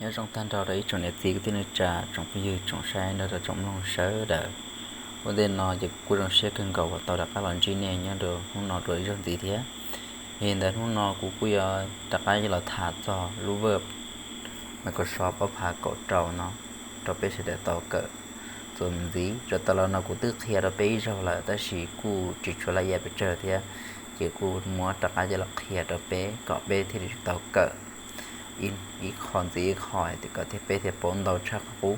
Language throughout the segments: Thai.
nhớ trong tan trào đấy trong này tí cái tên trà trong bây giờ trong sai nó là trong lòng sớ đỡ vấn đề nó chỉ cuối trong xe cần cầu và tàu đặt các lần chi này nhớ được không nó rồi trong tí thế hiện tại không nó cũng cuối đặt cái là thả cho lưu verb Microsoft ở phá cổ trâu nó trâu bé sẽ để tàu cỡ rồi mình gì rồi tàu nó cũng tức khi đó bé rồi là ta chỉ cú chỉ cho lại bây giờ thì chỉ cú mua đặt cái là khi đó bé có bé thì tàu cỡ inอีกคนสิอีกคอยแต่ก็ที่ไปที่ปนเราชักปุ๊บ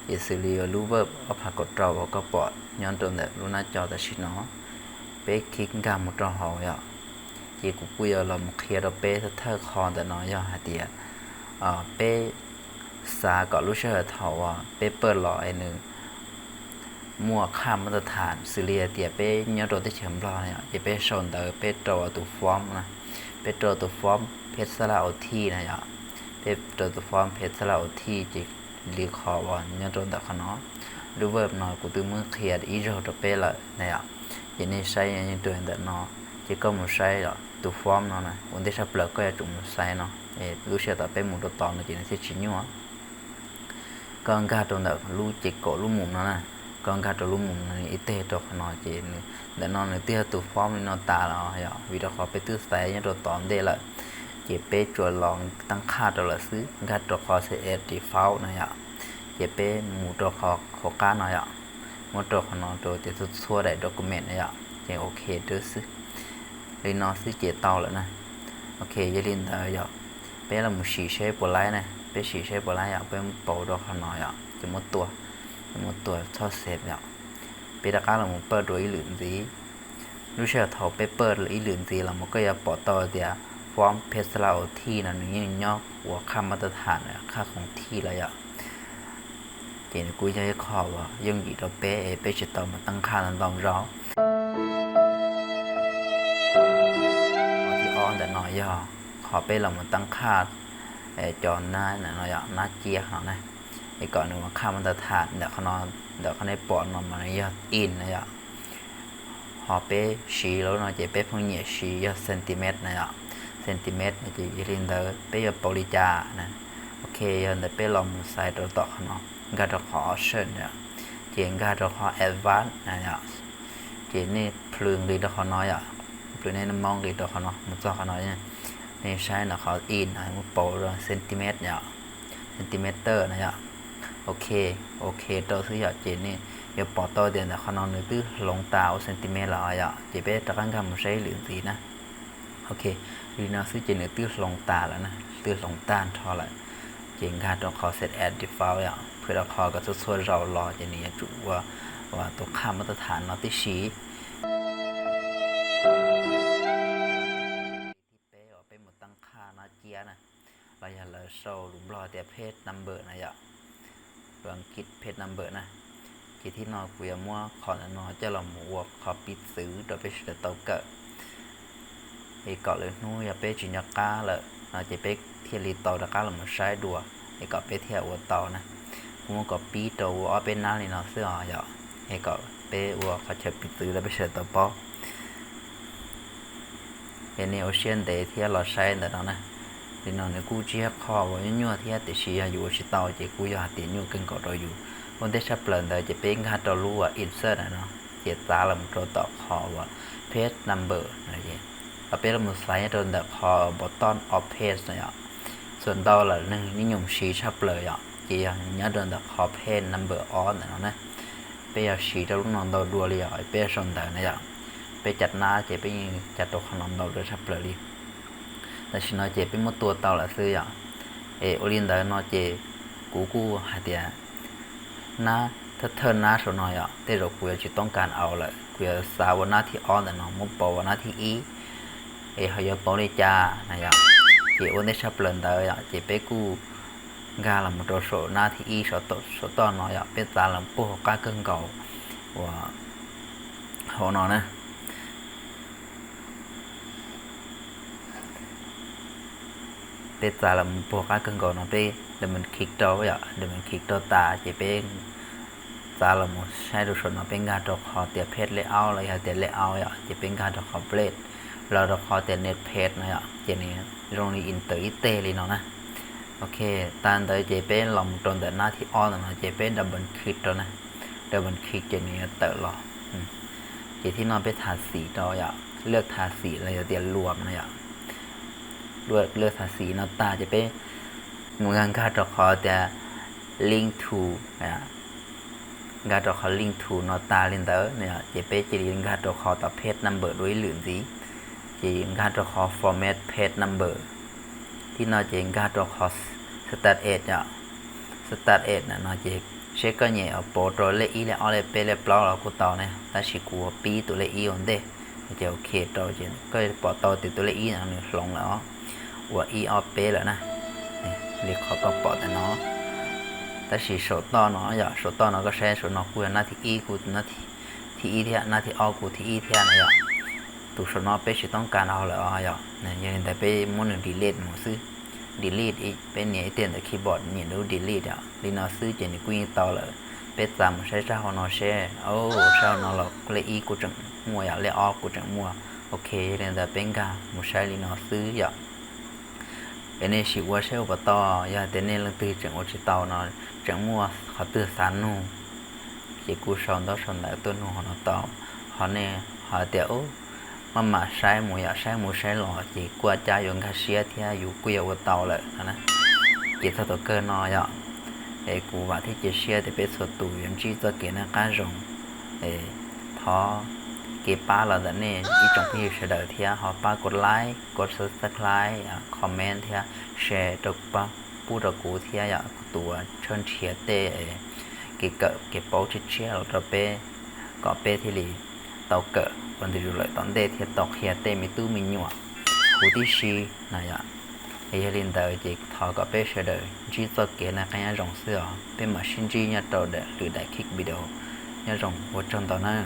ยิ่งสิเรียรู้ว่าเอาผักกดเราก็ปอดย้อนตรงแบบรู้หน้าจอแต่ชิโนไปคลิกกำมุดเราหอยยิ่งกูคุยเราเคลียร์เราไปถ้าเธอคอนแต่น้อยหาเดียไปสาก็รู้เชื่อเท่าไปเปิดหล่อไอ้หนึ่งมั่วข้ามมาตรฐานสิเรียเดียไปย้อนตัวที่เฉิมรอเนี่ยจะไปชนแต่ไปตัวตัวฟอร์มนะเป็ดตัวฟอร์มเพชรสลาโอทีนะจ๊ะเป็ดตัวฟอร์มเพชรสลาโอทีจิรีคอร์วันยังโดนแต่ขนมดูเวิร์บหน่อยกูตื้อมือเคลียร์อีโร่ตัวเป็ดเลยนะจ๊ะยันนี่ใช้ยังตัวแต่นอจิก็มือใช้ละตัวฟอร์มนั่นนะวันที่ชอบเลิกก็จะจุ่มมือใช้เนาะรู้เชื่อแต่เป็ดมือตัวตอนจินี่สิชิ้นยัวก็อังกาตัวแต่รู้จิกโกรู้มุมนั่นนะก็อังกาตัวรู้มุมนั่นอีเต้ตัวขนมจินี่แต่นอนในเตี้ยตัวฟอร์มนี่นอนตาเราเหรอวิธีเขาไปตื้อใส่ยังตัวตอนเดียละเจ็บเป๊ะจวนลองตั้งค่าตัวละซื้อค่าตัวคอเสียดีฟาวนะเหรอเจ็บเป๊ะหมูตัวคอขอก้าหน่อยเหรอหมูตัวขนอนตัวจะทั่วได้ด็อกิเมนต์นะเหรอเจ็บโอเคด้วยซื้อเลยนอนซื้อเจ็บเตาแล้วนะโอเคยัลินเตอร์เหรอเป๊ะเราหมูสีเชฟปวดไหล่นะเป๊ะสีเชฟปวดไหล่เหรอเป๊ะเป่าตัวขนอนเหรอจะหมดตัวทอดเสพเหรอไปตะการเราเปิดโดยหลืนสีรู้เชื่อเขาไปเปิดหรือหลืนสีเรามันก็จะปอต่อเดียฟอร์มเพชรเราที่นั่นนี่ย่อหัวค่ามาตรฐานเนี่ยค่าของที่ระยะเจนกูจะให้ขอว่ายังอยู่เราเป๊ะไปจะต่อมาตั้งค่านั้นต้องรอที่อ้อนแต่น้อยย่อขอไปเรามาตั้งค่าจอหน้าเนี่ยน้อยหน้าเจี๊ยเขานะไอ้ก่อนหนึ่งว่าค่ามาตรฐานเดี๋ยวเขานอนเดี๋ยวเขาในปอดนอนมาในยอดอินนะจ๊ะhọ bé xíแล้วnó chỉ bé phong nhẹ xí cm này ạ cm này chỉ riêng tới bé giờ polycha nè ok giờ để bé lòng sai đầu tọt nó gạt đầu khó sơn nè chỉ gạt đầu khó advanced này ạ chỉ này phường đi đầu khó nói ạ phường này nó mong đi đầu khó nói một số khó nói nha này sai là khó in này một bộ rồi cm nhá centimeter này ạ ok tôi sử dụng chỉ này giờ bỏ tôi tiền là khả năng nữa từ lồng tàu cm lại ạ chỉ biết tất cả các một giấy lượng gì nè ok vì nó sử dụng nữa từ lồng tàu là nè từ lồng tan thôi lại chỉ ngã trong kho set add default ạเพื่อkhoก็จะช่วยเรารอจะนี่จุว่าตัวค่ามาตรฐานเราที่ชี้ไปหมดตั้งค่านะเจียนะเราอย่าเลยโซ่หลุมรอแต่เพจ number นะอย่าอังกฤษเพจ number นะที่นอคุยมั่วขอนนอจะลำวัวขอปิดซื้อโดยไปเสด็จเตาเกิดไอ้เกาะเลยนู้อย่าไปจินยากาเลยเราจะไปเที่ยวรีเตาตะการเรามาใช้ดัวไอ้เกาะไปเที่ยววัวเตานะมัวเกาะปีโตวัวเป็นน้ำนี่นอเสื้อหยอไอ้เกาะไปวัวเขาจะปิดซื้อแล้วไปเสด็จเตาปอไอ้เนี่ยโอเชียนเดย์ที่เราใช้แต่ตอนนั้นที่นอนในกู้เจี๊ยบคอว่ายั่วที่ติดชีอยู่ชิเตาจะกู้ยาติดยั่วกันเกาะเราอยู่วันที่ชับเปลี่ยนแต่จะเป็นการตัวรู้ว่า insert นะเนาะเจตาเราตัวต่อคอว่า page number นะเจเราเป็นเราหมุนสายตัวต่อคอ bottom of page นะส่วนตัวเราหนึ่งนิยมชี้ชับเลยอ่ะจีอย่างตัวต่อคอ page number on นะเนาะไปเอาชี้ตัวลูกน้องตัวดัวเลยอ่ะไปส่วนต่อนะไปจัดหน้าเจไปจัดตัวขนมตัวด้วยชับเลยแต่ฉันเอาเจเป็นหมดตัวตัวละซื้ออ่ะโอลินเดอร์เนาะเจกูหาเดียนะถ้าเธอหน้าสนอยอ่ะแต่เราคุยจะต้องการเอาเลยคุยสาวหน้าที่อ้อนแต่น้องมุกปอหน้าที่อีเขาจะปอได้จ้านะจ๊ะจีวันนี้ชอบเปลี่ยนเลยอ่ะจีไปกูกาลำตัวโซหน้าที่อีโซต่อน้อยอ่ะเป็นตาลำปูหก้าเกินเก่าว่าเขานอนนะเป็นตาลำปูหก้าเกินเก่าเนาะไปเดี๋ยวมันคลิกตัวอ่ะเดี๋ยวมันคลิกตัวตาจีไปตาเราหมดใช้ดูส่วนมาเป็นการตัวขอเตียเพชรเลเยอร์อะไรเตียเลเยอร์จะเป็นการตัวขอเบรด เราเราขอแต่เน็ตเพจนะอ่ะเจนี่โรงเรียนอินเตอร์อิเตเลยเนาะนะโอเคตอนเดี๋ยวเจเป็นลองตรงแต่หน้าที่ออนนะเจเป็นดับเบิลคลิกแล้วนะดับเบิลคลิกเจนี่เตอร์หรอเจที่นอนไปทาสีเราอ่ะเลือกทาสีอะไรเดี๋ยวรวมนะอ่ะเลือกทาสีนาตาจะเป็นหน่วยงานการเราขอแต่ link to อ่ะการเราขอ link to นาตาลินเตอร์เนี่ยจะเป็นจะลิงก์การเราขอต่อเพจ number ด้วยหรือสิจะการเราขอ format page number ที่นอจะการเราขอ start age อ่ะ start age นะนอจะเช็คก็เนี่ยเอาโปรตัวเลขอีแล้วเอาเลยไปเลยเปล่าเรากูต่อเนี่ยแต่ชิกูปีตัวเลขอีอันเด้จะโอเคต่อจะก็ปอต่อติดตัวเลขอีนะเนี่ยลงแล้วว่าอีเอาไปแล้วนะเรียกเขาก็ปอแต่เนาะแต่ชิโชต่อเนาะอย่าโชต่อเนาะก็ใช้โชเนาะกูหน้าที่อีกูหน้าที่อีเทียหน้าที่เอากูที่อีเทียนะอย่าตัวโชเนาะไปชิต้องการเอาแล้วอย่าเนี่ยยังแต่ไปมุ่งดีเลทหมดซื้อdelete อีเป็นเนี่ยเตียนแต่คีย์บอร์ดเนี่ยดู delete อ่ะลีนอซื้อเจนี่กูยิงต่อเลยเป็นจำใช้เจ้าของนอแช่โอ้เจ้าน้องเราเลยอีกูจังมัวอยากเลยออกกูจังมัวโอเคเรียนแต่เป็นกามุใช้ลีนอซื้ออย่าเป็นเนี่ยชิว่าใช้อุปต่ออย่าแต่เนี่ยลังตีจังว่าชิต่อนอจังมัวเขาตื่นสารนูเจ้ากูสอนต่อสอนแต่ตัวนูของนอต่อเขาเนี่ยเขาเดี๋ยวมาใช้หมูอยากใช้หมูใช้หล่อจีกว่าจะยงคาเชียที่อยู่กุยวัวเตาเลยนะจีถ้าตัวเกินน้อยอ่ะกูว่าที่จะเชียแต่เป็นส่วนตัวยังจีตัวเกินนะการรงท้อเก็บป้าเราแต่เนี่ยอีจงพี่เฉลยที่เขาป้ากดไลค์กด subscribe คอมเมนต์ที่แชร์ตัวป้าพูดกูที่อยากตัวเชิญเชียเต้เก็บโป๊ชิเชียเราเป้ก็เป้ที่ลีเตาเกิดวันที่อยู่เลยตอนเด็กที่ตอกเฮียเต้มีตู้มีหยวกผู้ที่ชีนะยะไอ้ลินเดอร์จิกทอกับเป้เชเดอร์จีตัวเก๋นะกันยังรองเสื้อเป็นมาชินจีเนี่ยตัวเด็กหรือได้คลิกวิดีโอเนี่ยรองวัดจนตอนนั้น